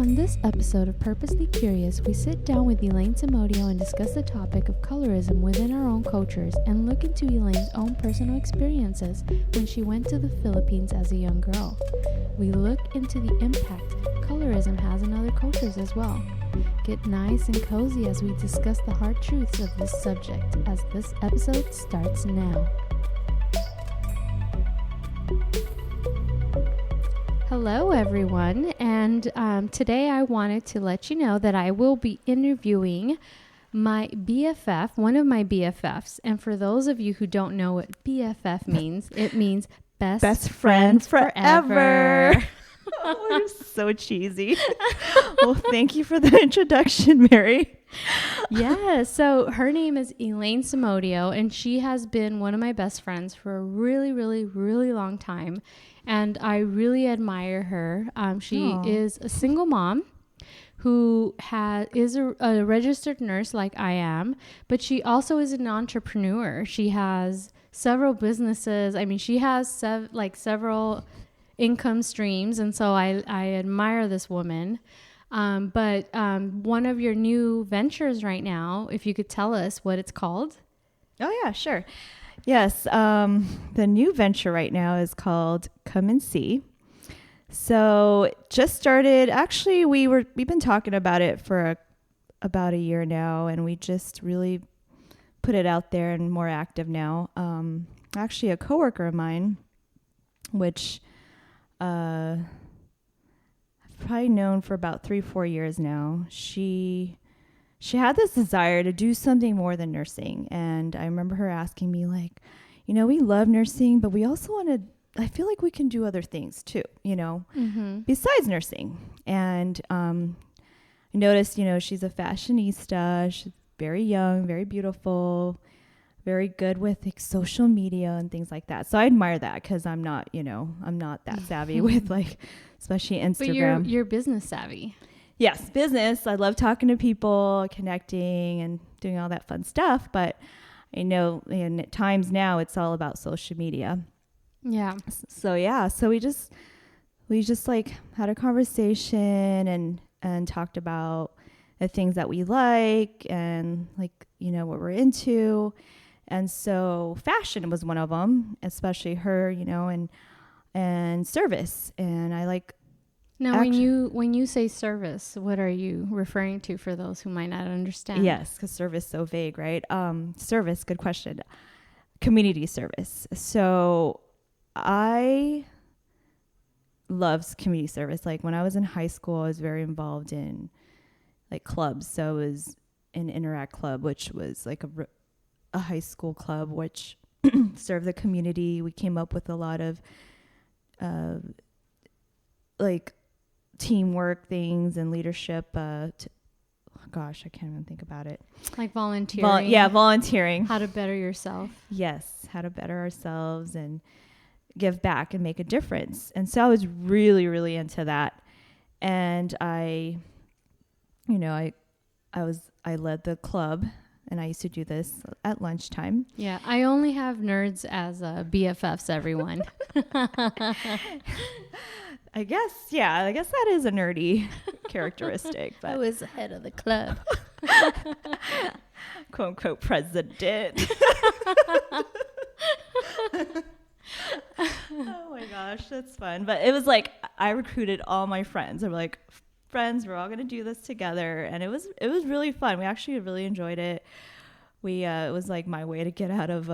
On this episode of Purposely Curious, we sit down with Elaine Somodio and discuss the topic of colorism within our own cultures and look into Elaine's own personal experiences when she went to the Philippines as a young girl. We look into the impact colorism has in other cultures as well. Get nice and cozy as we discuss the hard truths of this subject as this episode starts now. Hello everyone, and today I wanted to let you know that I will be interviewing my BFF, one of my BFFs, and for those of you who don't know what BFF means, it means best friends forever. Oh, you're so cheesy. Well, thank you for the introduction, Mary. Yeah, so her name is Elaine Somodio, and she has been one of my best friends for a really long time. And I really admire her. She is a single mom who is a registered nurse like I am, but she also is an entrepreneur. She has several businesses. I mean, she has several income streams, and so I admire this woman. But one of your new ventures right now, if you could tell us what it's called. Oh, yeah, sure. Yes, the new venture right now is called Come and See. So it just started. Actually, we've been talking about it for about a year now, and we just really put it out there and more active now. Actually, a coworker of mine, which I've probably known for about 3-4 years now, she had this desire to do something more than nursing. And I remember her asking me, like, we love nursing, but we also I feel like we can do other things too, besides nursing. And I noticed, she's a fashionista. She's very young, very beautiful, very good with social media and things like that. So I admire that because I'm not that savvy with especially Instagram. But you're business savvy. Yes, business. I love talking to people, connecting, and doing all that fun stuff. But I know at times now it's all about social media. Yeah. So we just had a conversation and talked about the things that we like and what we're into. And so fashion was one of them, especially her, and service. And I like. Now, when you say service, what are you referring to for those who might not understand? Yes, because service is so vague, right? Service, good question. Community service. So I loves community service. Like when I was in high school, I was very involved in clubs. So it was an Interact Club, which was a high school club, which served the community. We came up with a lot of teamwork things and leadership. Gosh, I can't even think about it. Like volunteering. Volunteering. How to better yourself. Yes, how to better ourselves and give back and make a difference. And so I was really, really into that. And I led the club, and I used to do this at lunchtime. Yeah, I only have nerds as BFFs, everyone. I guess that is a nerdy characteristic. But I was the head of the club. Quote unquote president. Oh my gosh, that's fun. But it was I recruited all my friends. I'm like, friends, we're all going to do this together. And it was really fun. We actually really enjoyed it. It was my way to get out of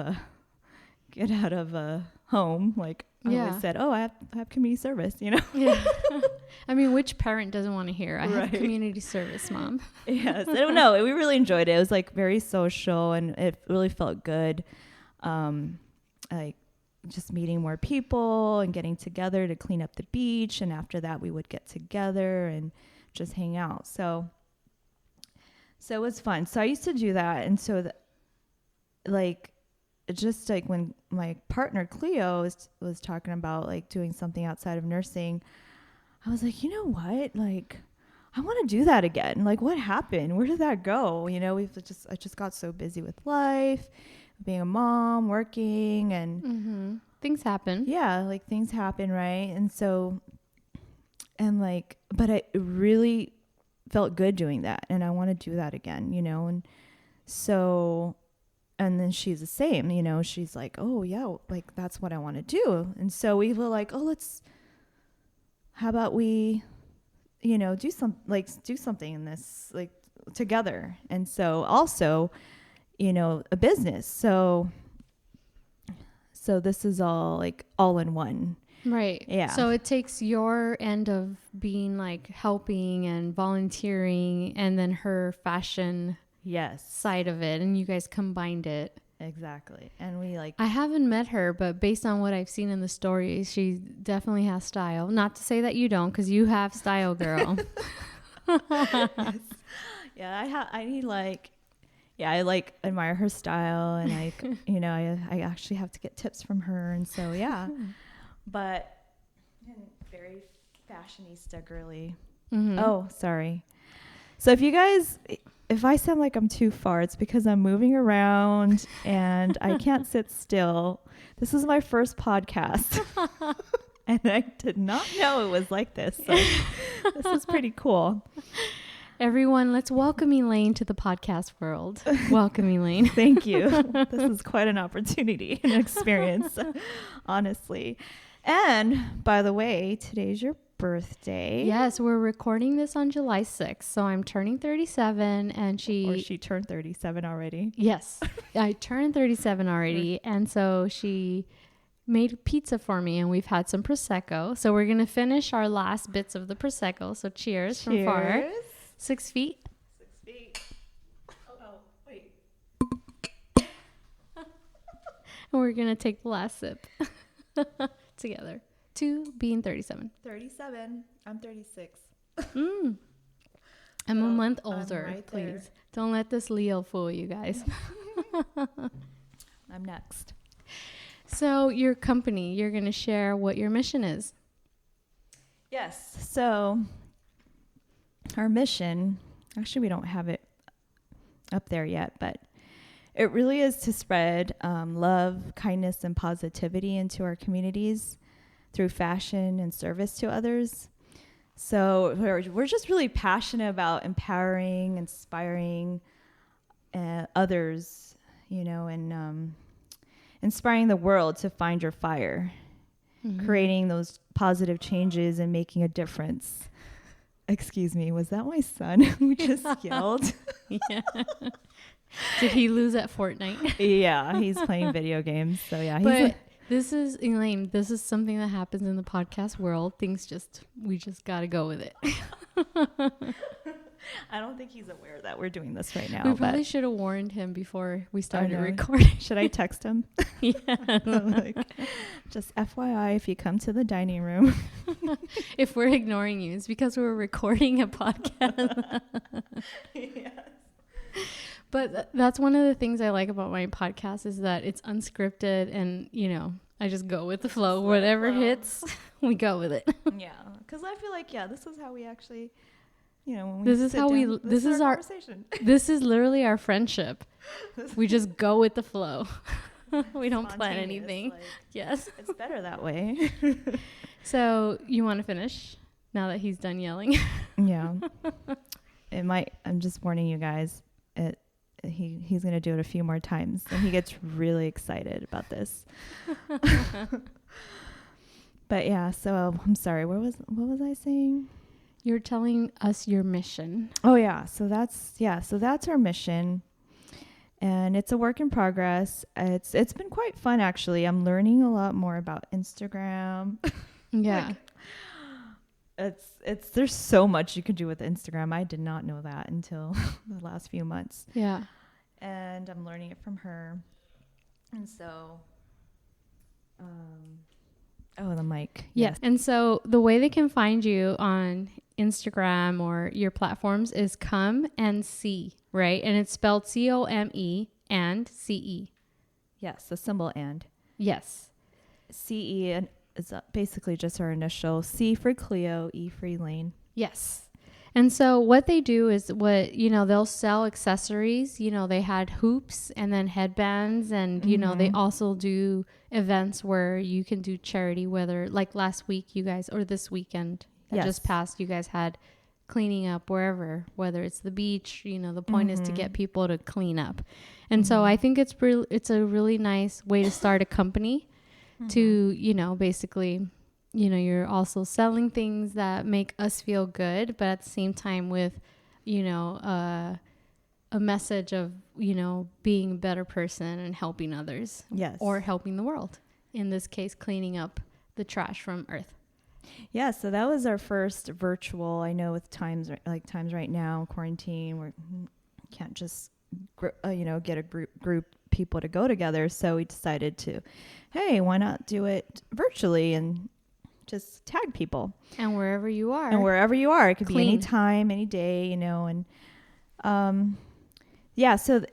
home. I always said, I have community service, Yeah. I mean, which parent doesn't want to hear, I have community service, Mom? Yes. I don't know. We really enjoyed it. It was very social, and it really felt good. Just meeting more people and getting together to clean up the beach. And after that, we would get together and just hang out. So it was fun. So I used to do that. And so when my partner Cleo was talking about doing something outside of nursing, I was like, you know what? I want to do that again. What happened? Where did that go? I just got so busy with life, being a mom, working, and things happen. Yeah, things happen, right? And so and like, but I really felt good doing that, and I want to do that again, you know. And so, and then she's the same, you know, she's like, oh yeah, like that's what I want to do. And so we were like, oh, how about we, you know, do something in this, like, together. And so also, you know, a business. So this is all like all in one. Right. Yeah. So it takes your end of being like helping and volunteering, and then her fashion side of it, and you guys combined it. Exactly. And we like, I haven't met her, but based on what I've seen in the stories, she definitely has style. Not to say that you don't, because you have style, girl. yes. Yeah, I need like, yeah, I like admire her style, and like, you know, I actually have to get tips from her. And so, yeah, but very fashionista girly. Mm-hmm. Oh, sorry. So if I sound like I'm too far, it's because I'm moving around and I can't sit still. This is my first podcast and I did not know it was like this. So this is pretty cool. Everyone, let's welcome Elaine to the podcast world. Welcome, Elaine. Thank you. This is quite an opportunity and experience, honestly. And by the way, today's your birthday. Yes, we're recording this on July 6th. So I'm turning 37 and she turned 37 already. Yes, I turned 37 already. And so she made pizza for me, and we've had some Prosecco. So we're going to finish our last bits of the Prosecco. So cheers. From far. 6 feet. 6 feet. Oh, wait. And we're going to take the last sip together. To being 37. 37. I'm 36. I'm a month older. Right, please. There. Don't let this Leo fool you guys. I'm next. So your company, you're going to share what your mission is. Yes. So our mission, actually we don't have it up there yet, but it really is to spread love, kindness, and positivity into our communities through fashion and service to others. So we're just really passionate about empowering, inspiring others, you know, and inspiring the world to find your fire, creating those positive changes and making a difference. Excuse me, was that my son who just yelled? Yeah. Did he lose at Fortnite? Yeah, he's playing video games. So yeah, but this is, Elaine, this is something that happens in the podcast world. We just got to go with it. I don't think he's aware that we're doing this right now. We probably should have warned him before we started recording. Should I text him? Yeah. Like, just FYI, if you come to the dining room. If we're ignoring you, it's because we're recording a podcast. Yes. But that's one of the things I like about my podcast is that it's unscripted, and, you know, I just go with the flow. Whatever hits, we go with it. Yeah. Because I feel like, this is how we actually, you know, when we this is our conversation. This is literally our friendship. We just go with the flow. We don't plan anything. Like, yes. It's better that way. So you want to finish now that he's done yelling? Yeah. I'm just warning you guys. He's going to do it a few more times, and he gets really excited about this. But yeah, so I'm sorry. What was I saying? You're telling us your mission. Oh yeah. So that's our mission, and it's a work in progress. It's been quite fun, actually. I'm learning a lot more about Instagram. Yeah. There's so much you can do with Instagram. I did not know that until the last few months. Yeah. And I'm learning it from her. And so, the mic. Yes. And so the way they can find you on Instagram or your platforms is Come and See, right? And it's spelled COME and CE. Yes, the symbol and. Yes. CE and is basically just our initial. C for Cleo, E for Elaine. Yes. And so what they do is they'll sell accessories. They had hoops and then headbands, and, they also do events where you can do charity, whether like last week you guys, or this weekend. that just passed. You guys had cleaning up wherever, whether it's the beach, the point is to get people to clean up. And so I think it's a really nice way to start a company to, basically, you're also selling things that make us feel good, but at the same time with, a message of, being a better person and helping others. Yes. Or helping the world. In this case, cleaning up the trash from Earth. Yeah, so that was our first virtual. I know with times right now, quarantine, we can't just get a group people to go together. So we decided to, hey, why not do it virtually and just tag people. And wherever you are, it could be any time, any day, and So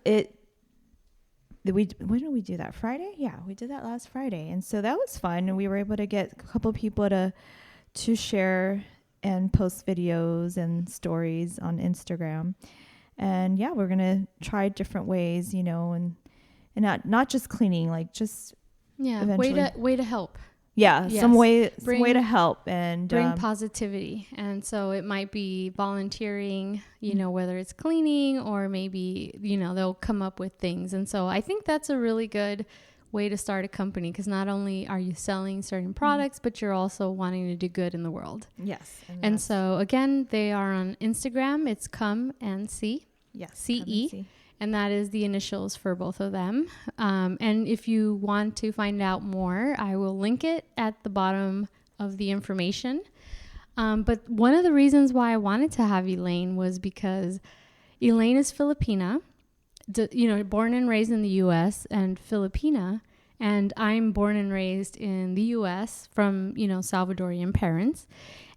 when did we do that? Friday? Yeah, we did that last Friday, and so that was fun. And we were able to get a couple people to share and post videos and stories on Instagram. And yeah, we're gonna try different ways, and not just cleaning, like just way to help. Yeah, yes. some way to help and bring positivity. And so it might be volunteering, whether it's cleaning or maybe, they'll come up with things. And so I think that's a really good way to start a company, because not only are you selling certain products, but you're also wanting to do good in the world. Yes. And so again, they are on Instagram. It's Come and See. Yes. CE. And that is the initials for both of them. And if you want to find out more, I will link it at the bottom of the information. But one of the reasons why I wanted to have Elaine was because Elaine is Filipina, born and raised in the U.S. and Filipina. And I'm born and raised in the U.S. from, Salvadorian parents.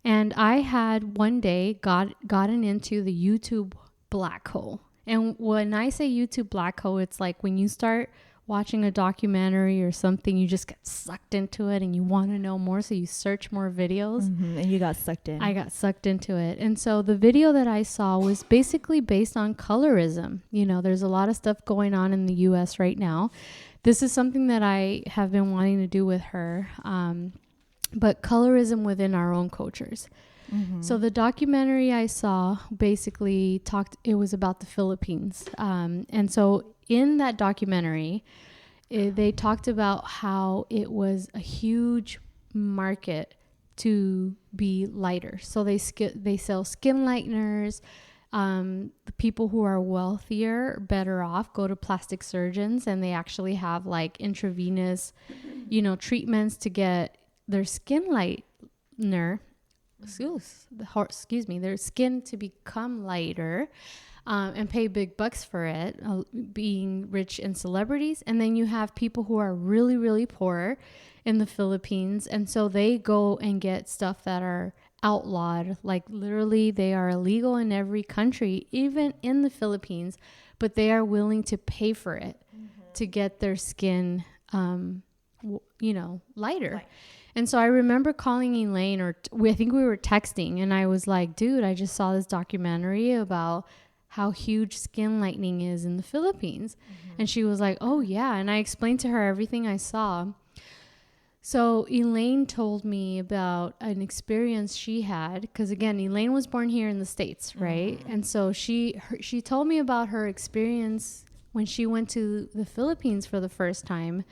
And I had one day gotten into the YouTube black hole. And when I say YouTube black hole, it's like when you start watching a documentary or something, you just get sucked into it and you want to know more. So you search more videos. And you got sucked in. I got sucked into it. And so the video that I saw was basically based on colorism. There's a lot of stuff going on in the U.S. right now. This is something that I have been wanting to do with her. But colorism within our own cultures. So the documentary I saw basically it was about the Philippines. And so in that documentary, they talked about how it was a huge market to be lighter. So they sell skin lighteners. The people who are wealthier, better off, go to plastic surgeons, and they actually have like intravenous, treatments to get their skin lightener. Their skin to become lighter, and pay big bucks for it, being rich and celebrities. And then you have people who are really, really poor in the Philippines. And so they go and get stuff that are outlawed. Like literally they are illegal in every country, even in the Philippines, but they are willing to pay for it to get their skin, lighter. Right. And so I remember calling Elaine, I think we were texting, and I was like, dude, I just saw this documentary about how huge skin lightening is in the Philippines. And she was like, oh yeah. And I explained to her everything I saw. So Elaine told me about an experience she had, because again, Elaine was born here in the States, right? And so she told me about her experience when she went to the Philippines for the first time.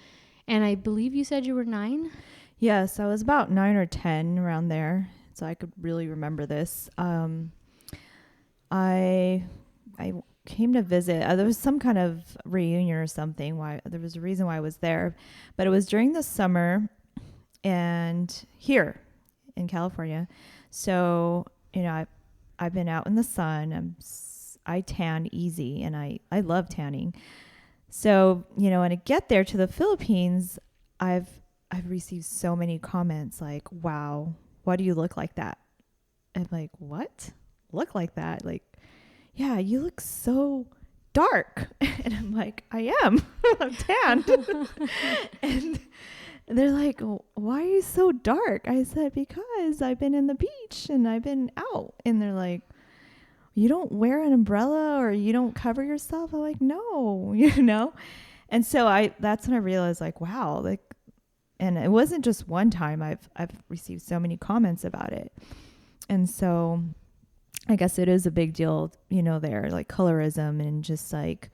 And I believe you said you were 9? Yes, I was about 9 or 10, around there, so I could really remember this. I came to visit. There was some kind of reunion or something. There was a reason why I was there, but it was during the summer, and here in California. So I've been out in the sun. I tan easy, and I love tanning. So when I get there to the Philippines, I've received so many comments like, wow, why do you look like that? I'm like, what? Look like that? Like, yeah, you look so dark. And I'm like, I am. I'm tanned. And they're like, why are you so dark? I said, because I've been in the beach and I've been out. And they're like, you don't wear an umbrella or you don't cover yourself? I'm like, no, And so that's when I realized, like, wow, like, and it wasn't just one time. I've received so many comments about it. And so I guess it is a big deal, you know, there, like colorism and just like,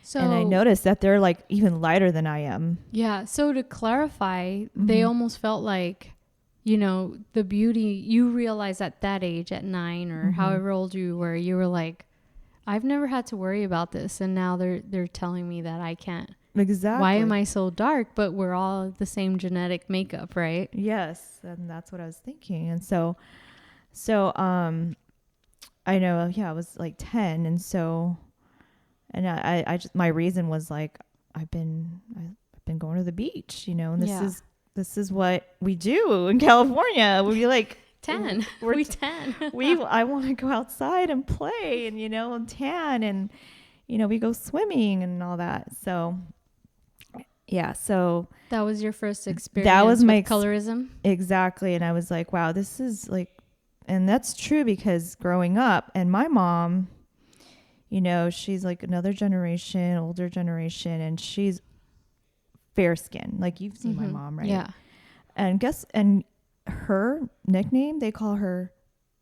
So, and I noticed that they're like even lighter than I am. yeah. So to clarify, they almost felt like, you know, the beauty you realize at that age, at 9 or however old you were, you were like, I've never had to worry about this. And now they're telling me that I can't. Exactly. Why am I so dark? But we're all the same genetic makeup, right? Yes. And that's what I was thinking. And so, I know, yeah, I was like 10. And so, and I just, my reason was like, I've been going to the beach, you know, and this is what we do in California. We like 10. We're 10. I want to go outside and play and, you know, and tan and, you know, we go swimming and all that. So, yeah. So that was your first experience. That was my colorism. Exactly. And I was like, wow, this is like, and that's true because growing up and my mom, you know, she's like another generation, older generation, and she's fair skin. Like you've seen my mom, right? Yeah. And her nickname, they call her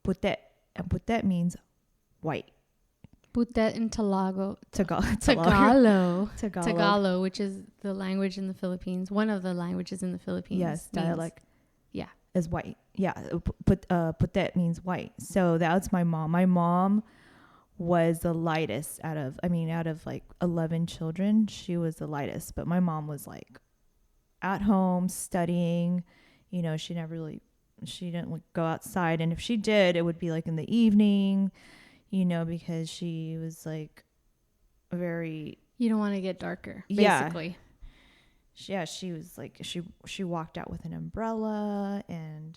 Putet. And Putet means white. Putet in Tagalog, which is the language in the Philippines. One of the languages in the Philippines. Yes, dialect. Yeah. Is white. Yeah. Putet means white. So that's my mom. My mom was the lightest out of like 11 children. She was the lightest. But my mom was like at home studying. You know, she didn't like, go outside. And if she did, it would be like in the evening, you know, because she was like very... You don't want to get darker, basically. Yeah, she was like, she walked out with an umbrella and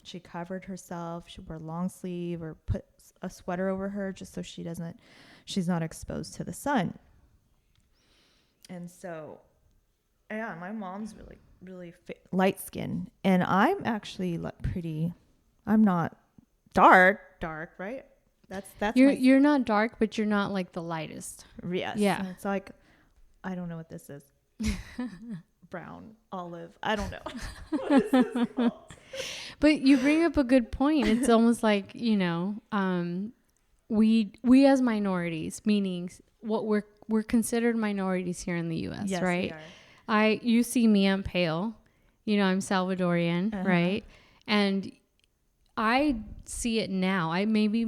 she covered herself. She wore long sleeve or put a sweater over her just so she's not exposed to the sun. And so, yeah, my mom's really light skin, and I'm actually I'm not dark, right? That's you're not dark, but you're not like the lightest. Yes. Yeah. And it's like, I don't know what this is. Brown, olive. I don't know. What is this called? But you bring up a good point. It's almost like, you know, we as minorities, meaning what we're considered minorities here in the U.S., yes, right? We are. You see me, I'm pale. You know, I'm Salvadorian, right? And I see it now. I maybe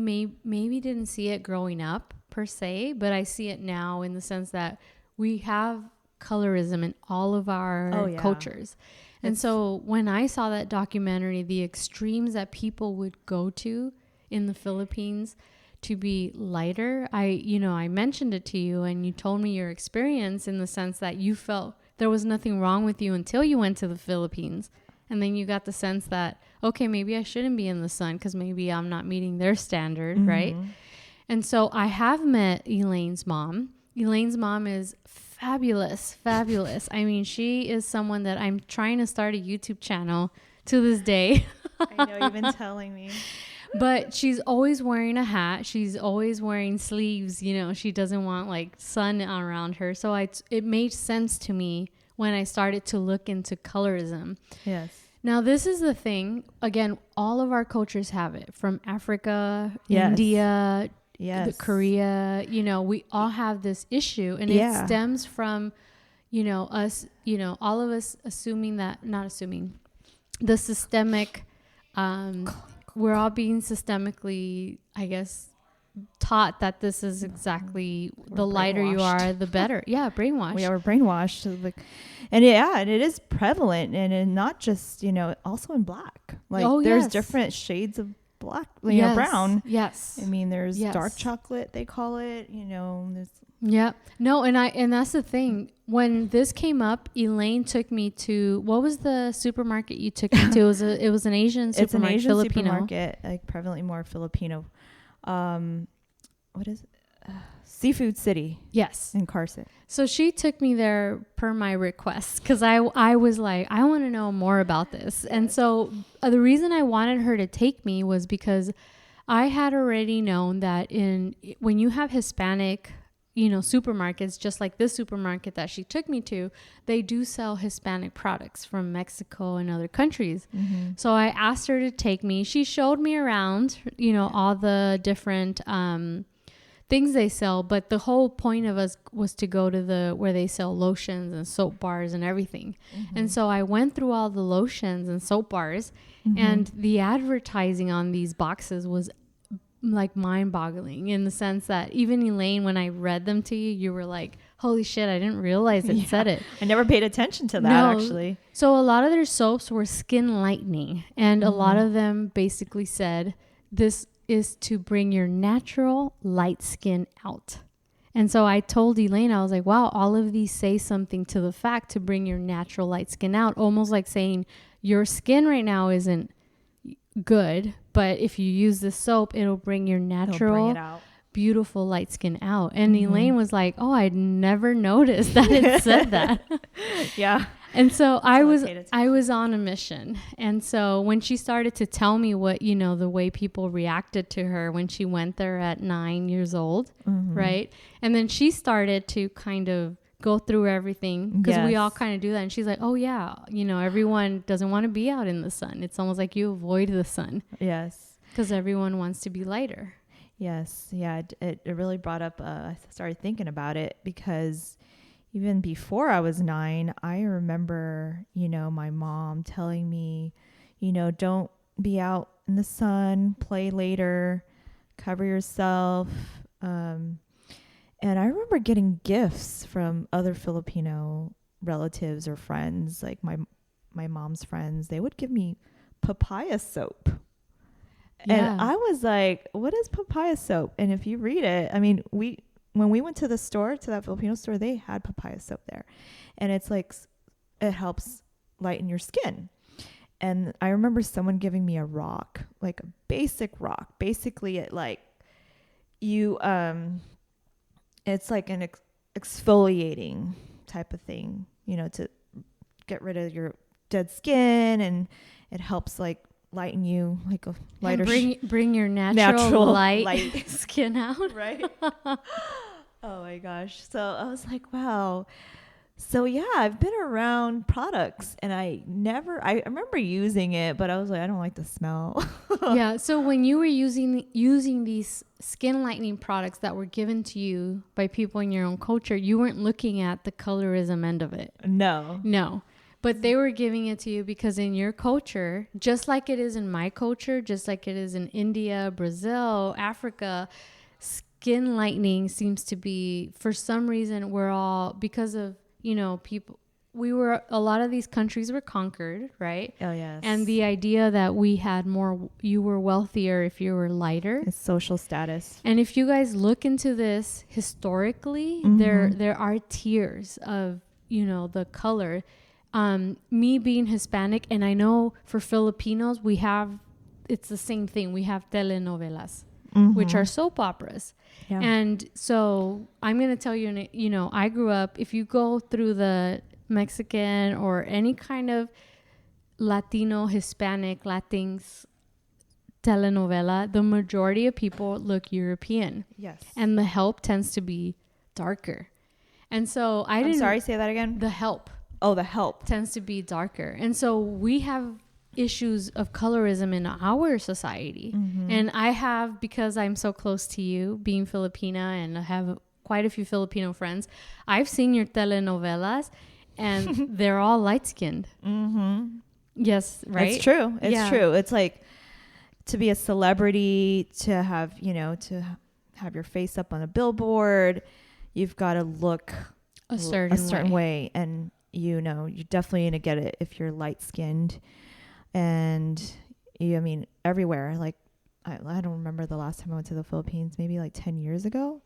didn't see it growing up per se, but I see it now in the sense that we have colorism in all of our cultures. And so when I saw that documentary, the extremes that people would go to in the Philippines to be lighter, I mentioned it to you and you told me your experience in the sense that you felt there was nothing wrong with you until you went to the Philippines. And then you got the sense that, okay, maybe I shouldn't be in the sun because maybe I'm not meeting their standard, right? And so I have met Elaine's mom. Elaine's mom is fabulous. I mean, she is someone that I'm trying to start a YouTube channel to this day. I know, you've been telling me. But she's always wearing a hat. She's always wearing sleeves. You know, she doesn't want like sun around her. So it made sense to me when I started to look into colorism. Yes. Now, this is the thing. Again, all of our cultures have it, from Africa, India, Korea. You know, we all have this issue, and it stems from, you know, us, you know, all of us the systemic, we're all being systemically, I guess, taught that this is exactly the lighter you are, the better. Yeah, brainwashed. We're brainwashed. And it is prevalent, and not just, you know, also in black. Like there's different shades of black, you know, brown. Yes. I mean, there's dark chocolate, they call it, you know, there's. Yeah. No, and that's the thing. When this came up, Elaine took me to, what was the supermarket you took me to? It was an Asian supermarket. It's an Asian Filipino supermarket, like prevalently more Filipino. What is it? Seafood City. Yes. In Carson. So she took me there per my request because I was like, I want to know more about this. And so the reason I wanted her to take me was because I had already known that when you have Hispanic, supermarkets, just like this supermarket that she took me to, they do sell Hispanic products from Mexico and other countries. Mm-hmm. So I asked her to take me. She showed me around, all the different things they sell, but the whole point of us was to go to where they sell lotions and soap bars and everything. Mm-hmm. And so I went through all the lotions and soap bars, mm-hmm. and the advertising on these boxes was like mind-boggling, in the sense that even Elaine, when I read them to you, you were like, holy shit, I didn't realize it said it. I never paid attention to that, actually. So a lot of their soaps were skin lightening, and mm-hmm. a lot of them basically said this is to bring your natural light skin out. And so I told Elaine, I was like, wow, all of these say something to the fact to bring your natural light skin out, almost like saying your skin right now isn't good, but if you use the soap, it'll bring your natural, beautiful light skin out. And mm-hmm. Elaine was like, oh, I'd never noticed that it said that. Yeah. And so I was on a mission. And so when she started to tell me what, the way people reacted to her when she went there at 9 years old, mm-hmm. right? And then she started to kind of go through everything, because we all kind of do that. And she's like, oh yeah, everyone doesn't want to be out in the sun. It's almost like you avoid the sun. Yes. Because everyone wants to be lighter. Yes. Yeah. It really brought up, I started thinking about it, because even before I was 9, I remember, my mom telling me, don't be out in the sun, play later, cover yourself. And I remember getting gifts from other Filipino relatives or friends, like my mom's friends. They would give me papaya soap. Yeah. And I was like, what is papaya soap? And if you read it, I mean, when we went to the store, to that Filipino store, they had papaya soap there. And it's like, it helps lighten your skin. And I remember someone giving me a rock, like a basic rock. Basically, it's like an exfoliating type of thing, to get rid of your dead skin, and it helps like lighten you, like a lighter, bring your natural light skin out. Right. Oh my gosh. So I was like, wow. So yeah, I've been around products, and I remember using it, but I was like, I don't like the smell. Yeah. So when you were using these skin lightening products that were given to you by people in your own culture, you weren't looking at the colorism end of it. No. But they were giving it to you because in your culture, just like it is in my culture, just like it is in India, Brazil, Africa, skin lightening seems to be, for some reason, we're all, because of, people, a lot of these countries were conquered, right? Oh, yes. And the idea that we had more, you were wealthier if you were lighter. It's social status. And if you guys look into this historically, mm-hmm. there are tiers of, the color. Me being Hispanic, and I know for Filipinos, it's the same thing. We have telenovelas, mm-hmm. which are soap operas. Yeah. And so I'm going to tell you, I grew up, if you go through the Mexican or any kind of Latino, Hispanic, Latinx telenovela, the majority of people look European. Yes. And the help tends to be darker. And so I'm sorry, say that again. The help. Oh, the help tends to be darker. And so we have issues of colorism in our society. Mm-hmm. And I have, because I'm so close to you, being Filipina, and I have quite a few Filipino friends, I've seen your telenovelas, and they're all light-skinned. Mm-hmm. Yes, right? It's true. It's true. It's like, to be a celebrity, to have your face up on a billboard, you've got to look a certain way. And you're definitely going to get it if you're light skinned. And everywhere. Like, I don't remember the last time I went to the Philippines, maybe like 10 years ago.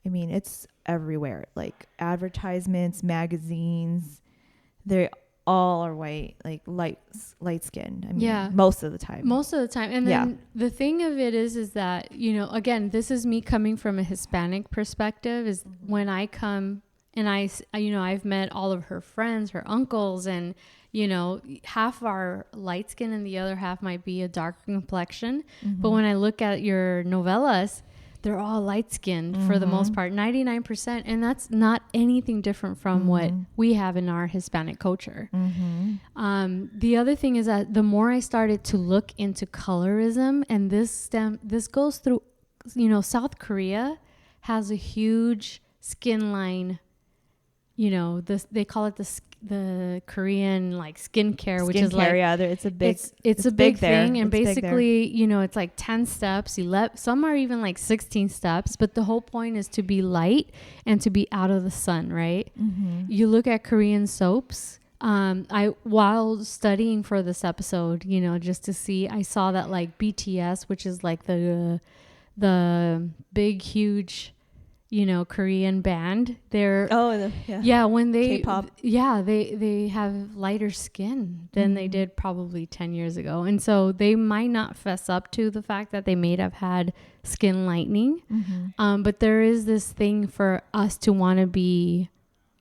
I mean, it's everywhere. Like advertisements, magazines, they all are white, like light skin. I mean, most of the time. And then the thing of it is that, again, this is me coming from a Hispanic perspective, is mm-hmm. when I come and I've met all of her friends, her uncles, and, half are light skin and the other half might be a darker complexion. Mm-hmm. But when I look at your novellas, they're all light skinned for the most part, 99%. And that's not anything different from what we have in our Hispanic culture. The other thing is that the more I started to look into colorism, and this goes through, South Korea has a huge skin line, they call it the Korean like skincare, which is like, it's a big, it's a big thing. And basically, it's like 10 steps, 11, some are even like 16 steps, but the whole point is to be light and to be out of the sun, right? You look at Korean soaps. While studying for this episode, just to see, I saw that like BTS, which is like the big, huge, Korean band, when they K-pop, they have lighter skin than they did probably 10 years ago. And so they might not fess up to the fact that they may have had skin lightening. But there is this thing for us to want to be,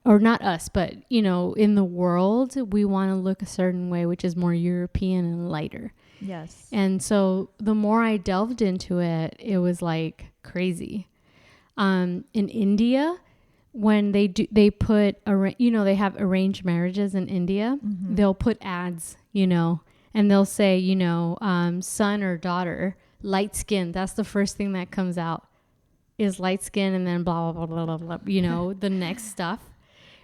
or not us, but, in the world, we want to look a certain way, which is more European and lighter. Yes. And so the more I delved into it, it was like crazy. In India, when they put, they have arranged marriages in India, they'll put ads, and they'll say, son or daughter, light skin. That's the first thing that comes out is light skin, and then blah, blah, blah, blah, blah, blah, the next stuff.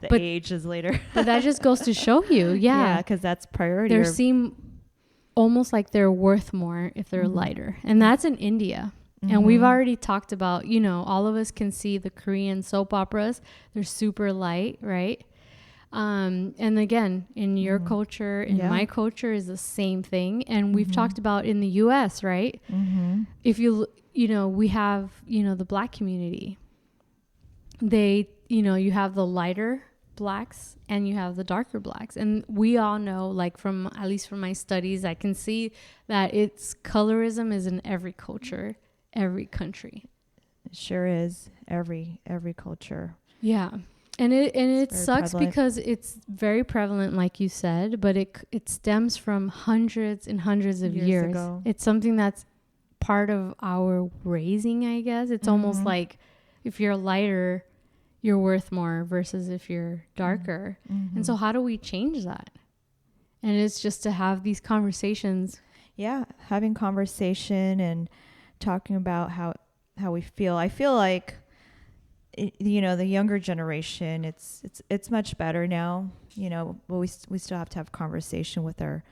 But age is later. But that just goes to show you. Yeah. Because that's priority. They seem almost like they're worth more if they're lighter. And that's in India. And we've already talked about, all of us can see the Korean soap operas. They're super light, right? And again, in your culture, in my culture is the same thing. And we've talked about in the U.S., right? If we have, the Black community. They, you have the lighter blacks and you have the darker blacks. And we all know, like at least from my studies, I can see that colorism is in every culture. Every country. It sure is. Every culture. Yeah. And it sucks prevalent. Because it's very prevalent, like you said, but it stems from hundreds and hundreds of years ago. It's something that's part of our raising, I guess. It's almost like if you're lighter, you're worth more versus if you're darker. And so how do we change that? And it's just to have these conversations. Yeah. Having conversation and talking about how we feel. I feel like, the younger generation, it's much better now, but we still have to have conversation with our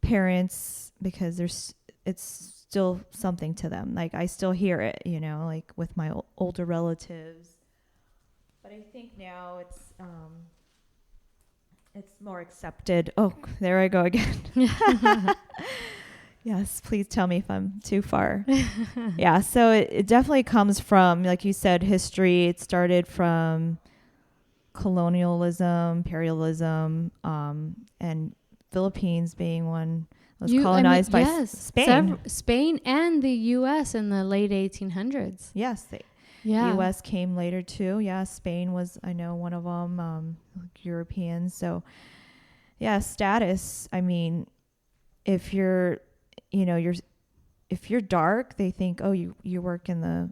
parents because it's still something to them. Like I still hear it, like with my older relatives, but I think now it's more accepted. Oh, there I go again. Yes, please tell me if I'm too far. Yeah, so it definitely comes from, like you said, history. It started from colonialism, imperialism, and Philippines being one was colonized by Spain. Spain and the U.S. in the late 1800s. Yes, the U.S. came later too. Yeah, Spain was, I know, one of them, Europeans. So, yeah, status. I mean, if you're dark, they think, oh, you work in the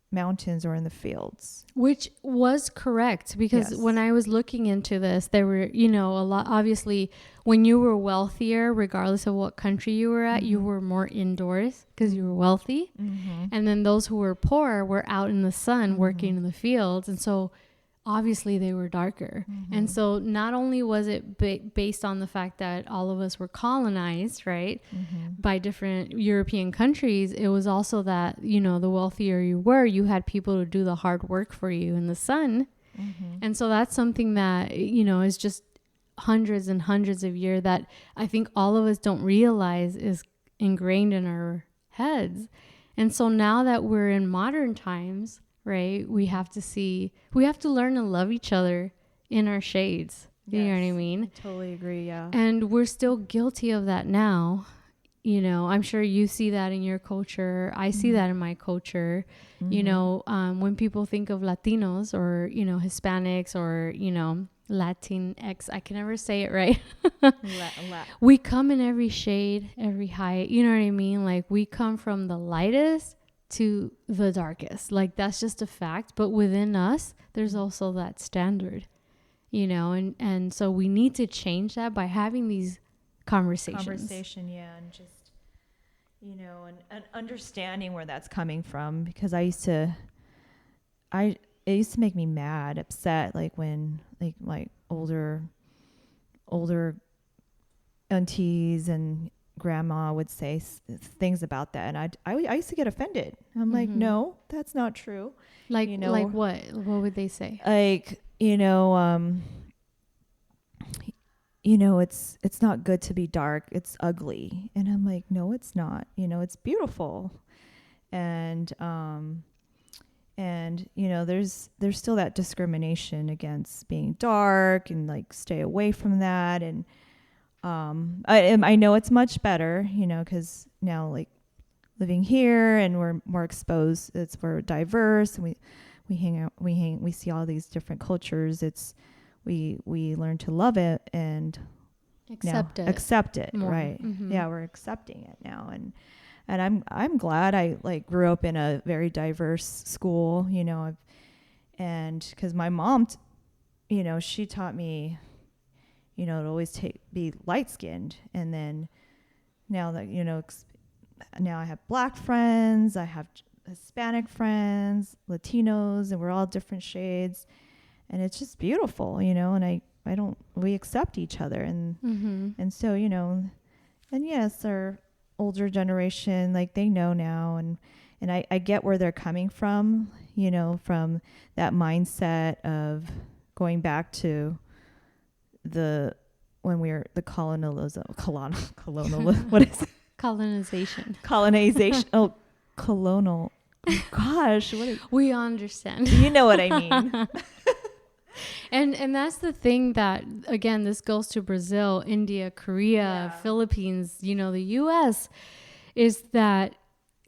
mountains or in the fields. Which was correct because when I was looking into this, there were, a lot, obviously, when you were wealthier, regardless of what country you were at, you were more indoors because you were wealthy. And then those who were poor were out in the sun working in the fields. And so obviously they were darker. And so not only was it based on the fact that all of us were colonized, right, by different European countries, it was also that, the wealthier you were, you had people to do the hard work for you in the sun. And so that's something that, is just hundreds and hundreds of years that I think all of us don't realize is ingrained in our heads. And so now that we're in modern times, right, we have to learn to love each other in our shades. You know what I mean? I totally agree. Yeah. And we're still guilty of that now. I'm sure you see that in your culture. I see that in my culture. When people think of Latinos or, Hispanics or, Latinx, I can never say it right. We come in every shade, every height. You know what I mean? Like we come from the lightest to the darkest. Like, that's just a fact. But within us, there's also that standard, you know, and so we need to change that by having these conversations. Yeah. And just, you know, and understanding where that's coming from, because it used to make me mad, upset, like when like my older aunties and grandma would say things about that, and I used to get offended. I'm like, no, that's not true. Like, you know, like what would they say? Like, it's not good to be dark, it's ugly. And I'm like, no, it's not, it's beautiful. And there's still that discrimination against being dark, and like stay away from that. And I know it's much better, because now, like, living here and we're more exposed, we're diverse, and we see all these different cultures. We learn to love it and accept it more. Right. Yeah, we're accepting it now. And I'm glad I like grew up in a very diverse school, and because my mom she taught me to always be light skinned. And then now that now I have Black friends, I have Hispanic friends, Latinos, and we're all different shades, and it's just beautiful, and we accept each other. And so, and yes, our older generation, like, they know now, and I get where they're coming from, from that mindset of going back to when we were the colonialism, what is it? Colonization. Oh, colonial. Gosh, we understand. You know what I mean. And that's the thing that, again, this goes to Brazil, India, Korea, Philippines, the US, is that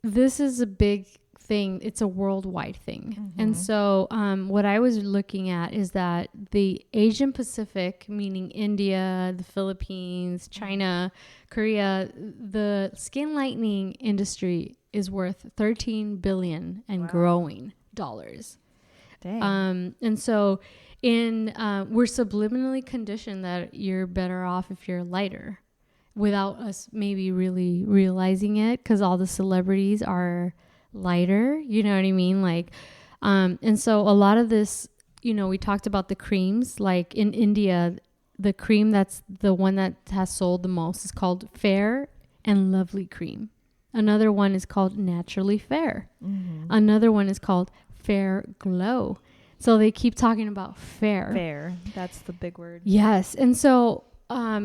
this is a big thing. It's a worldwide thing. And so what I was looking at is that the Asian Pacific, meaning India, the Philippines, China, Korea, the skin lightening industry is worth $13 billion and growing dollars. Dang. And so we're subliminally conditioned that you're better off if you're lighter, without us maybe really realizing it, because all the celebrities are lighter, you know what I mean? Like, and so a lot of this, we talked about the creams, like in India, the cream that's the one that has sold the most is called Fair and Lovely Cream. Another one is called Naturally Fair. Another one is called Fair Glow. So they keep talking about fair. Fair. That's the big word. Yes. And so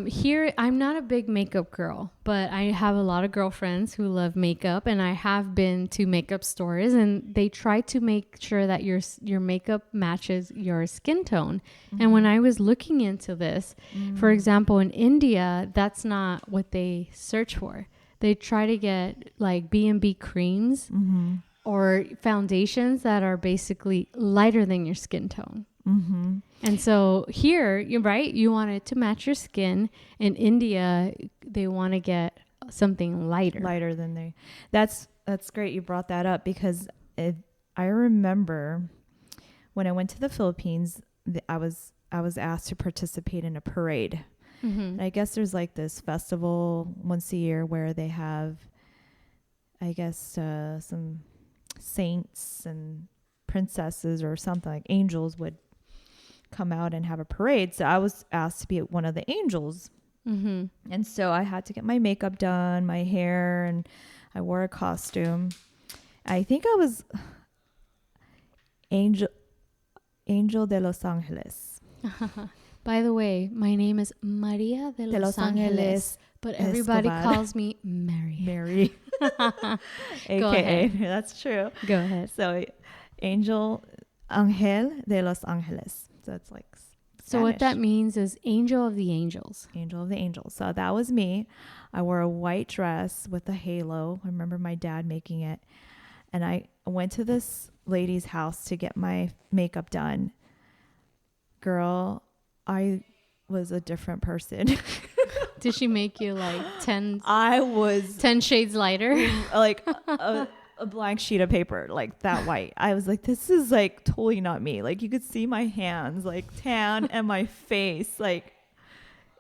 here, I'm not a big makeup girl, but I have a lot of girlfriends who love makeup, and I have been to makeup stores, and they try to make sure that your makeup matches your skin tone. And when I was looking into this, for example, in India, that's not what they search for. They try to get like B&B creams or foundations that are basically lighter than your skin tone. And so here, you're right, you want it to match your skin. In India, they want to get something lighter than that's great you brought that up, because I remember when I went to the Philippines, I was asked to participate in a parade. And I guess there's like this festival once a year where they have, I guess, some saints and princesses or something, like angels would come out and have a parade. So I was asked to be one of the angels. And so I had to get my makeup done, my hair, and I wore a costume. I think I was Angel de Los Angeles. By the way, my name is Maria de Los Angeles, but everybody calls me Mary. AKA, that's true. Go ahead. So Angel de Los Angeles. So it's like Spanish. So what that means is Angel of the Angels. Angel of the Angels. So that was me. I wore a white dress with a halo. I remember my dad making it. And I went to this lady's house to get my makeup done. Girl, I was a different person. Did she make you like 10 I was 10 shades lighter? Like a blank sheet of paper, like that white. I was like, this is like totally not me. Like you could see my hands like tan and my face. Like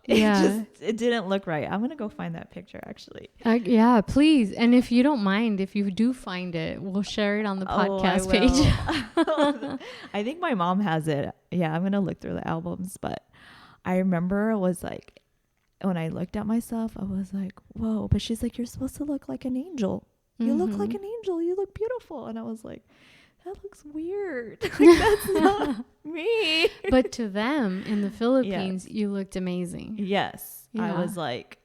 it didn't look right. I'm going to go find that picture actually. Yeah, please. And if you don't mind, if you do find it, we'll share it on the podcast page. I think my mom has it. Yeah, I'm going to look through the albums. But I remember it was like, when I looked at myself, I was like, whoa. But she's like, you're supposed to look like an angel. You look like an angel. You look beautiful. And I was like, that looks weird. Like, that's not me. But to them in the Philippines, you looked amazing. Yes. Yeah. I was like,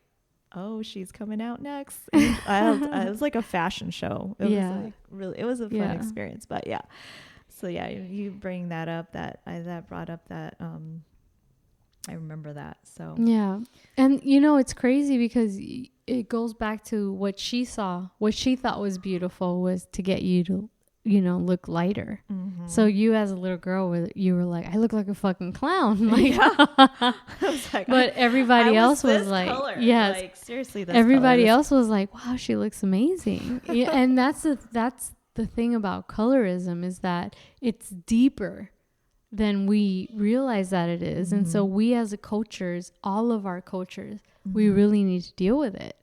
oh, she's coming out next. It was like a fashion show. It was like really, it was a fun experience. But yeah. So yeah, you bring that up, that brought up that, I remember that. So yeah. And you know, it's crazy because it goes back to what she saw. What she thought was beautiful was to get you to, you know, look lighter. Mm-hmm. So you as a little girl, you were like, I look like a fucking clown. Like, I was like, but everybody else was like, color. Yes, like, seriously, everybody else was like, wow, she looks amazing. Yeah, and that's the thing about colorism, is that it's deeper than we realize that it is. And so we as a cultures, all of our cultures, we really need to deal with it.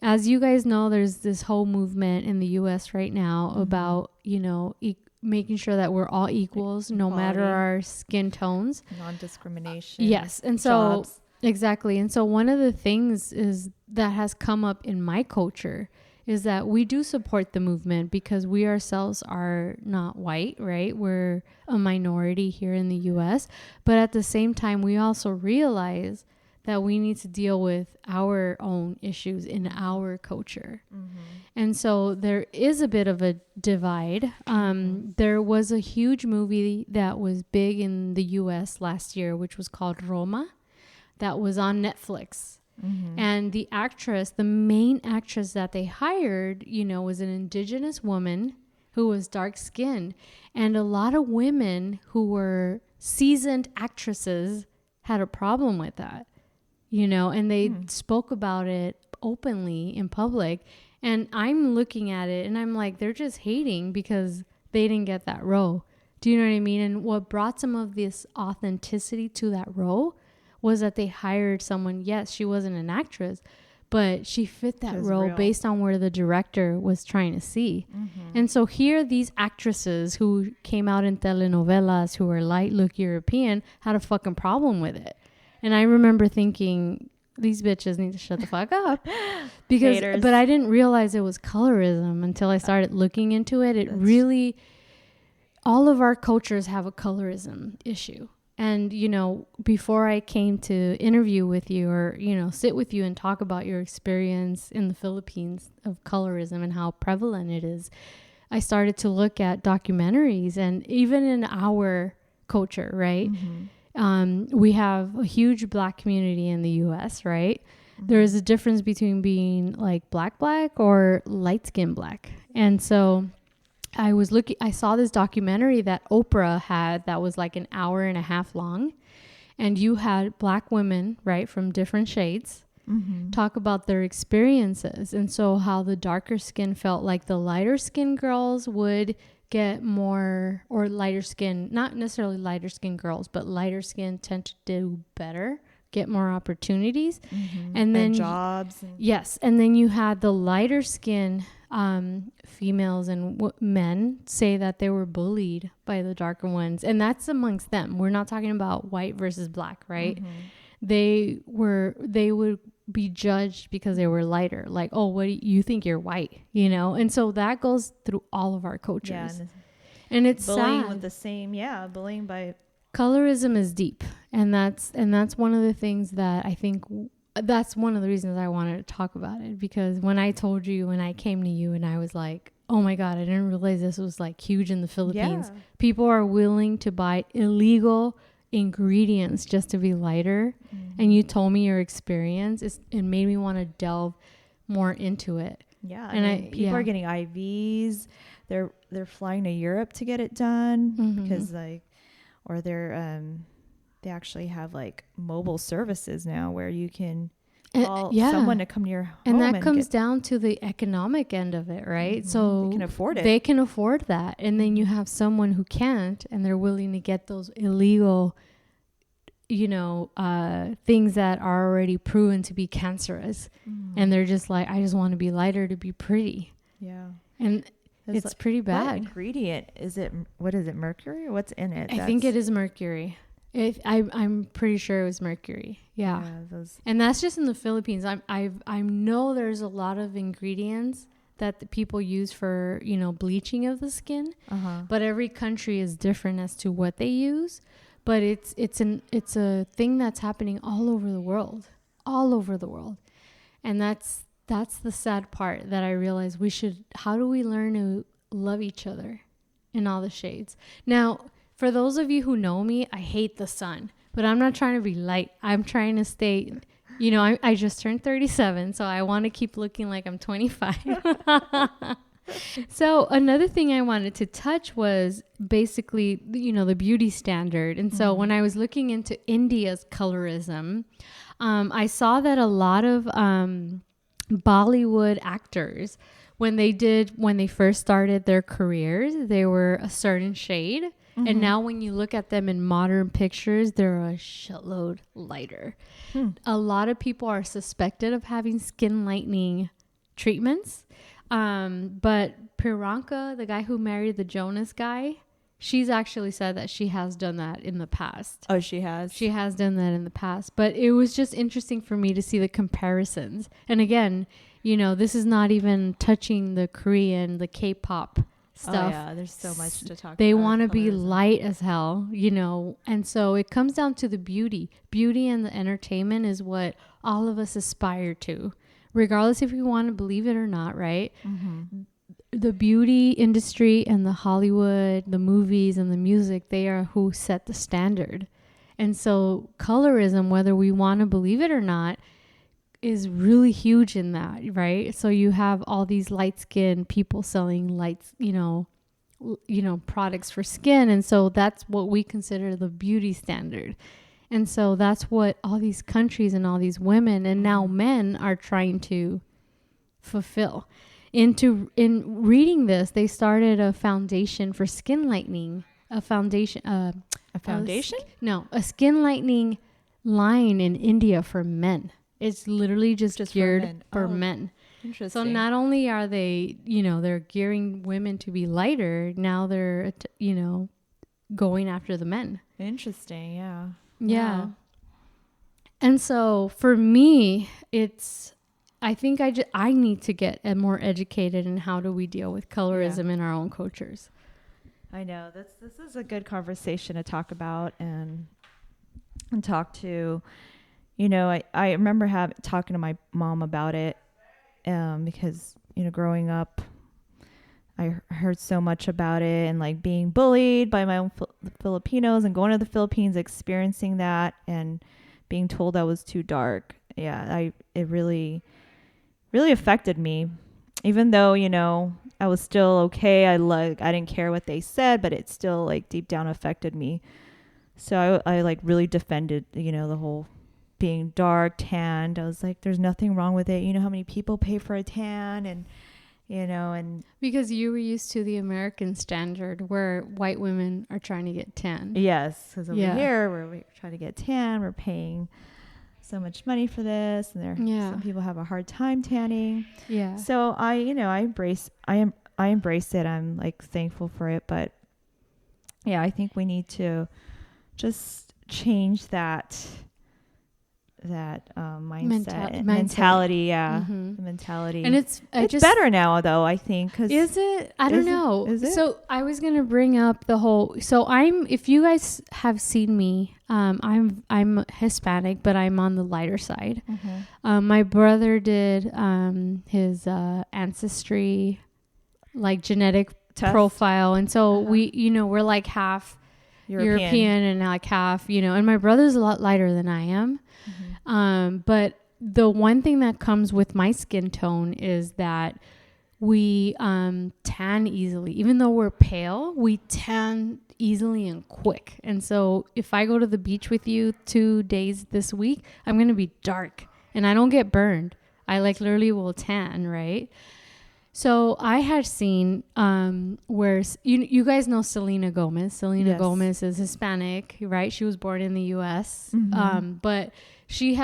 As you guys know, there's this whole movement in the US right now about, you know, making sure that we're all equals, no matter our skin tones. Non-discrimination. Yes. And so, exactly. And so one of the things is that has come up in my culture is that we do support the movement because we ourselves are not white, right? We're a minority here in the US. But at the same time, we also realize that we need to deal with our own issues in our culture. And so there is a bit of a divide. There was a huge movie that was big in the US last year, which was called Roma, that was on Netflix. And the main actress that they hired, you know, was an indigenous woman who was dark skinned. And a lot of women who were seasoned actresses had a problem with that, you know, and they spoke about it openly in public. And I'm looking at it and I'm like, they're just hating because they didn't get that role. Do you know what I mean? And what brought some of this authenticity to that role was that they hired someone. Yes, she wasn't an actress, but she fit that role based on where the director was trying to see. And so here, these actresses who came out in telenovelas, who were light look European, had a fucking problem with it. And I remember thinking, these bitches need to shut the fuck up. Because, but I didn't realize it was colorism until I started looking into it. It really, all of our cultures have a colorism issue. And, you know, before I came to interview with you or, you know, sit with you and talk about your experience in the Philippines of colorism and how prevalent it is, I started to look at documentaries. And even in our culture, right? We have a huge Black community in the US, right? There is a difference between being like black or light skin Black. And so I saw this documentary that Oprah had that was like an hour and a half long. And you had Black women, right, from different shades talk about their experiences. And so how the darker skin felt like the lighter skin girls would get more, or lighter skin, not necessarily lighter skin girls, but lighter skin tend to do better, get more opportunities. And then jobs. Yes. And then you had the lighter skin females and men say that they were bullied by the darker ones. And that's amongst them. We're not talking about white versus Black, right? They would be judged because they were lighter. Like, oh, what do you think you're white, you know? And so that goes through all of our cultures. Yeah, and it's bullying sad. With the same, bullying by... Colorism is deep. And that's one of the things that I think... That's one of the reasons I wanted to talk about it, because when I told you, when I came to you and I was like, oh my God, I didn't realize this was like huge in the Philippines. Yeah. People are willing to buy illegal ingredients just to be lighter. And you told me your experience. It made me want to delve more into it. Yeah. And people are getting IVs. They're flying to Europe to get it done because they actually have like mobile services now where you can call someone to come to your home. And that comes down to the economic end of it, right? So they can afford it. They can afford that. And then you have someone who can't, and they're willing to get those illegal, things that are already proven to be cancerous. And they're just like, I just want to be lighter to be pretty. Yeah. And it's like, pretty bad. What ingredient is it? What is it? Mercury? Or what's in it? I think it is mercury. I'm pretty sure it was mercury. Yeah. And that's just in the Philippines. I know there's a lot of ingredients that the people use for, bleaching of the skin. But every country is different as to what they use. But it's a thing that's happening all over the world. And that's the sad part that I realize how do we learn to love each other in all the shades? Now, for those of you who know me, I hate the sun, but I'm not trying to be light. I'm trying to stay, I just turned 37, so I want to keep looking like I'm 25. So another thing I wanted to touch was basically, the beauty standard. And so when I was looking into India's colorism, I saw that a lot of Bollywood actors, when they first started their careers, they were a certain shade. And now when you look at them in modern pictures, they're a shitload lighter. A lot of people are suspected of having skin lightening treatments. But Priyanka, the guy who married the Jonas guy, she's actually said that she has done that in the past. Oh, she has? She has done that in the past. But it was just interesting for me to see the comparisons. And again, this is not even touching the Korean, the K-pop stuff. Oh, yeah, there's so much to talk about. They want to be light as hell, and so it comes down to the beauty. Beauty and the entertainment is what all of us aspire to, regardless if we want to believe it or not, right? The beauty industry and the Hollywood, the movies and the music, they are who set the standard. And so colorism, whether we want to believe it or not, is really huge in that, right? So you have all these light-skinned people selling lights, products for skin. And so that's what we consider the beauty standard. And so that's what all these countries and all these women and now men are trying to fulfill. In reading this, they started a foundation for skin lightening, a skin lightening line in India for men. It's literally just geared for men. Interesting. So not only are they, they're gearing women to be lighter, now they're, going after the men. Interesting. Yeah. Yeah. Wow. And so for me, I think I need to get more educated in how do we deal with colorism in our own cultures. I know this is a good conversation to talk about and talk to. I remember talking to my mom about it because, growing up, I heard so much about it and like being bullied by my own Filipinos and going to the Philippines, experiencing that and being told I was too dark. Yeah, it really, really affected me, even though, I was still okay. I didn't care what they said, but it still like deep down affected me. So I like really defended, the whole being dark, tanned. I was like, there's nothing wrong with it. You know how many people pay for a tan and because you were used to the American standard where white women are trying to get tan. Yes. Because over here we're trying to get tan. We're paying so much money for this and some people have a hard time tanning. Yeah. So I embrace it. I'm like thankful for it. But yeah, I think we need to just change that mindset mentality. Yeah. The mentality. And it's better now though, I think. Is it? I don't know. Is it? So I was going to bring up if you guys have seen me, I'm Hispanic, but I'm on the lighter side. My brother did his ancestry, like genetic test profile. And so we're like half European and like half, and my brother's a lot lighter than I am. But the one thing that comes with my skin tone is that we tan easily. Even though we're pale, we tan easily and quick. And so if I go to the beach with you 2 days this week, I'm going to be dark. and I don't get burned. I like literally will tan, right? So I had seen where you guys know Selena Gomez. Selena Gomez is Hispanic, right? She was born in the U.S., but she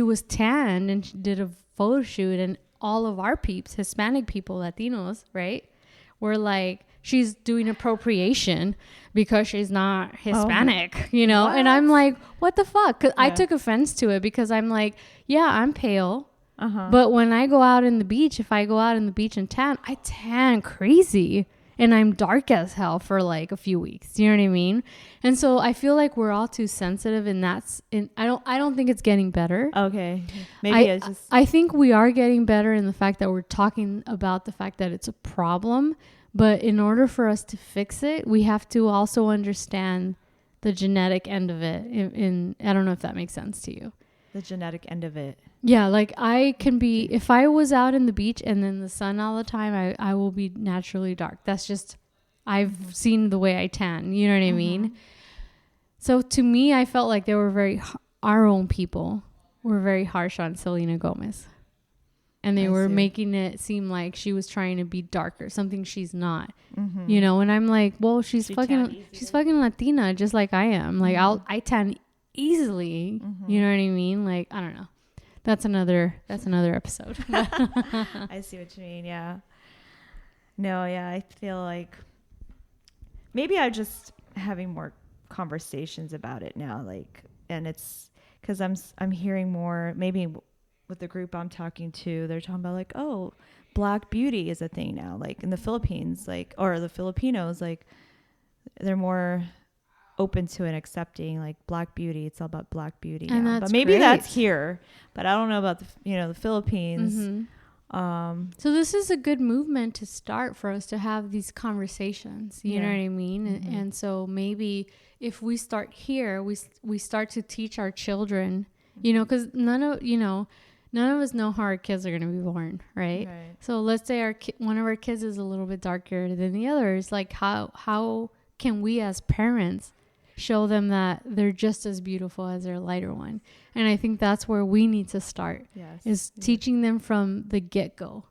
was tanned and she did a photo shoot, and all of our peeps, Hispanic people, Latinos, right, were like, she's doing appropriation because she's not Hispanic, you know? What? And I'm like, what the fuck? 'Cause I took offense to it because I'm like, yeah, I'm pale. But when I go out in the beach, if I go out in the beach and tan, I tan crazy. And I'm dark as hell for like a few weeks. You know what I mean? And so I feel like we're all too sensitive, and I don't think it's getting better. Okay. Maybe I think we are getting better in the fact that we're talking about the fact that it's a problem. But in order for us to fix it, we have to also understand the genetic end of it. I don't know if that makes sense to you. The genetic end of it. Yeah, like I can be, if I was out in the beach and in the sun all the time, I will be naturally dark. That's just, I've seen the way I tan. You know what I mean? So to me, I felt like they were our own people were very harsh on Selena Gomez. And they were making it seem like she was trying to be darker, something she's not, you know? And I'm like, well, she's fucking Latina, just like I am. Like I tan easily. You know what I mean? Like, I don't know. That's another episode. I see what you mean. Yeah. No, yeah. I feel like maybe I'm just having more conversations about it now. Like, and it's because I'm hearing more, maybe with the group I'm talking to, they're talking about like, oh, Black beauty is a thing now. Like in the Philippines, like, or the Filipinos, like they're more open to and accepting like Black beauty. It's all about Black beauty and now. that's but maybe great. that's here, but I don't know about the Philippines. So this is a good movement to start for us to have these conversations. You know what I mean? And so maybe if we start here, we start to teach our children, you know, because none of us know how our kids are going to be born, right? So let's say one of our kids is a little bit darker than the others. Like how can we as parents show them that they're just as beautiful as their lighter one? And I think that's where we need to start, is teaching them from the get-go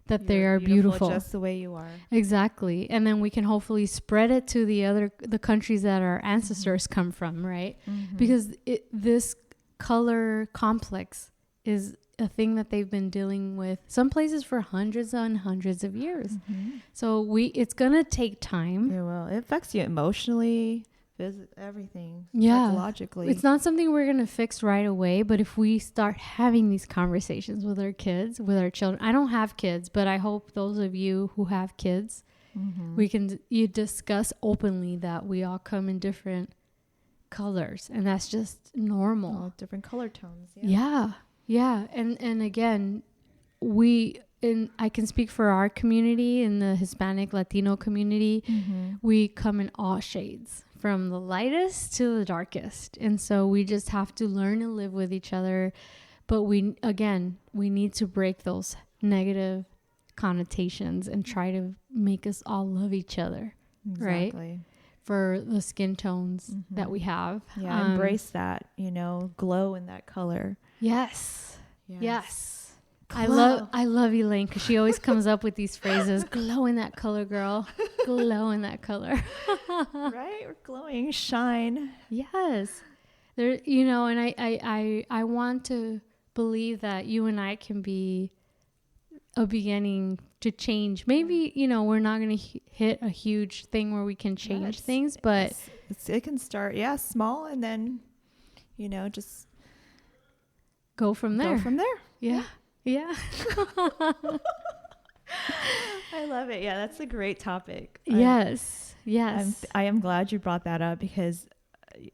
that they are beautiful just the way you are. Exactly. And then we can hopefully spread it to the countries that our ancestors come from, right? Because this color complex is a thing that they've been dealing with some places for hundreds and hundreds of years. So it's gonna take time. Yeah, well, it affects you emotionally, everything, psychologically. It's not something we're gonna fix right away, but if we start having these conversations with our kids, with our children. I don't have kids, but I hope those of you who have kids, you discuss openly that we all come in different colors, and that's just normal. All different color tones. Yeah. And again, I can speak for our community, in the Hispanic Latino community. We come in all shades, from the lightest to the darkest. And so we just have to learn and live with each other. But we need to break those negative connotations and try to make us all love each other. Exactly. Right? For the skin tones that we have. Yeah, embrace that, glow in that color. Yes. Glow. I love Elaine, because she always comes up with these phrases. Glow in that color, girl. Glow in that color. Right? We're glowing. Shine. Yes. There, and I want to believe that you and I can be a beginning to change. Maybe, we're not going to hit a huge thing where we can change things, but it can start, small, and then, just go from there. Yeah. I love it. Yeah, that's a great topic. Yes. I am glad you brought that up, because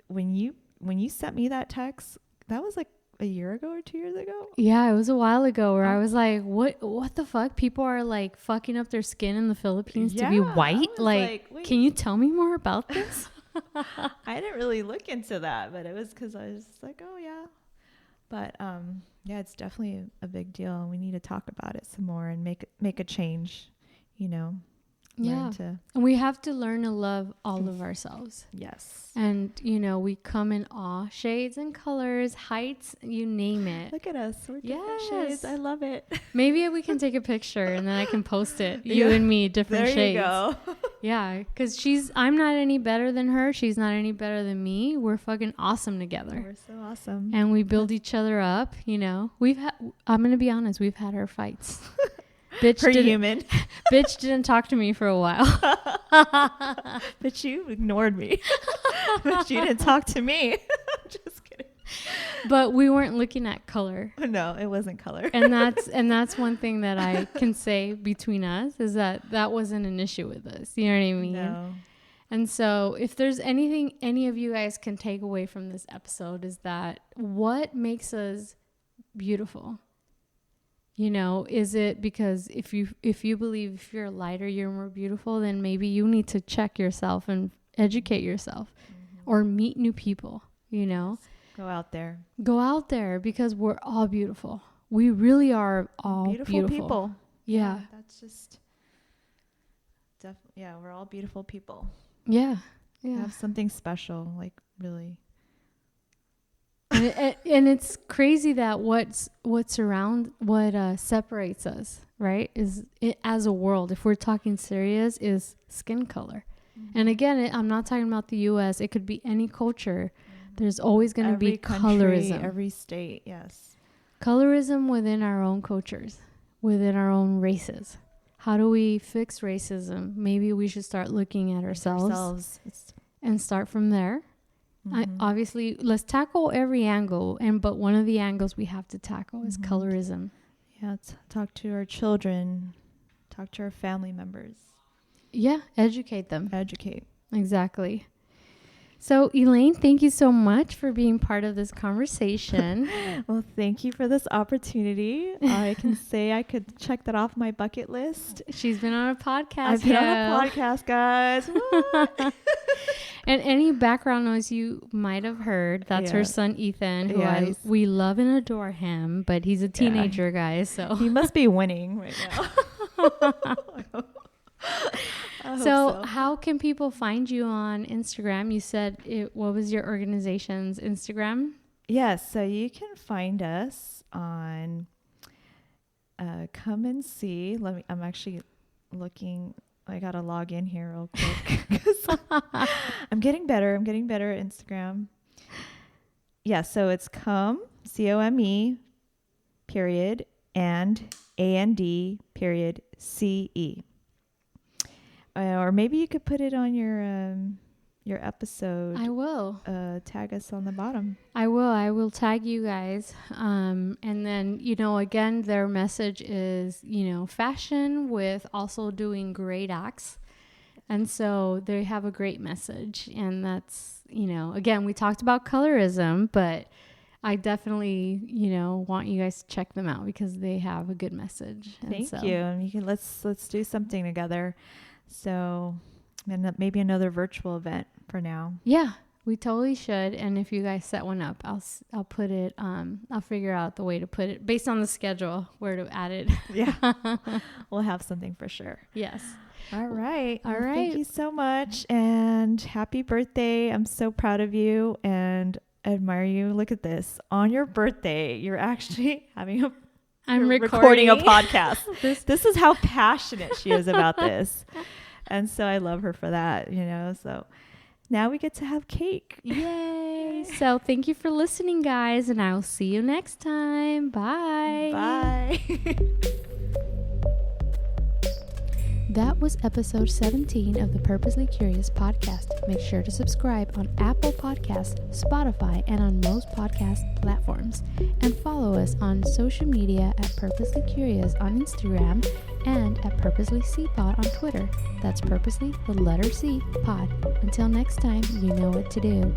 when you sent me that text, that was like a year ago or 2 years ago. Yeah, it was a while ago, where I was like, what the fuck? People are like fucking up their skin in the Philippines to be white. Like, can you tell me more about this? I didn't really look into that, but it was because I was like, oh yeah. But it's definitely a big deal, and we need to talk about it some more and make a change, Yeah. And we have to learn to love all of ourselves. Yes. And, we come in all shades and colors, heights, you name it. Look at us. We're different shades. I love it. Maybe we can take a picture and then I can post it. You and me, different shades. There you go. Yeah. Because I'm not any better than her. She's not any better than me. We're fucking awesome together. We're so awesome. And we build each other up, I'm going to be honest, we've had our fights. Bitch didn't talk to me for a while. But you ignored me. But you didn't talk to me. Just kidding. But we weren't looking at color. No, it wasn't color. And that's one thing that I can say between us is that wasn't an issue with us. You know what I mean? No. And so if there's anything any of you guys can take away from this episode is that what makes us beautiful? Is it because if you believe if you're lighter, you're more beautiful, then maybe you need to check yourself and educate yourself or meet new people, Yes. Go out there because we're all beautiful. We really are all beautiful people. Yeah. That's just definitely, we're all beautiful people. Yeah. We have something special, like really. And it's crazy that what separates us, right, is as a world, if we're talking serious, is skin color. And again, I'm not talking about the U.S. It could be any culture. There's always going to be colorism. Every state, yes. Colorism within our own cultures, within our own races. How do we fix racism? Maybe we should start looking at ourselves. And start from there. Obviously, let's tackle every angle, but one of the angles we have to tackle is colorism. Yeah, talk to our children, talk to our family members. Yeah, educate them. Exactly. So, Elaine, thank you so much for being part of this conversation. Well, thank you for this opportunity. I can say I could check that off my bucket list. She's been on a podcast. I've been on a podcast, guys. And any background noise you might have heard, that's her son, Ethan, who we love and adore him, but he's a teenager, guys. So he must be winning right now. So how can people find you on Instagram? You said what was your organization's Instagram? Yes, so you can find us on Come and See. I'm actually looking. I gotta log in here real quick. I'm getting better at Instagram. Yeah, so it's Come, COME, period, and AND, period, CE. Or maybe you could put it on your episode. I will. Tag us on the bottom. I will tag you guys. And then, again, their message is, fashion with also doing great acts. And so they have a great message. And that's, again, we talked about colorism, but I definitely, want you guys to check them out because they have a good message. Thank you. And let's do something together. So, and maybe another virtual event for now. Yeah, we totally should. And if you guys set one up, I'll put it. I'll figure out the way to put it based on the schedule where to add it. Yeah, we'll have something for sure. Yes. All right. All right. Thank you so much, and happy birthday! I'm so proud of you and admire you. Look at this. On your birthday, you're actually having I'm recording a podcast. This is how passionate she is about this. And so I love her for that, so now we get to have cake. Yay. So thank you for listening, guys, and I'll see you next time. Bye. Bye. That was episode 17 of the Purposely Curious podcast. Make sure to subscribe on Apple Podcasts, Spotify, and on most podcast platforms. And follow us on social media at Purposely Curious on Instagram and at Purposely C Pod on Twitter. That's Purposely, the letter C, Pod. Until next time, you know what to do.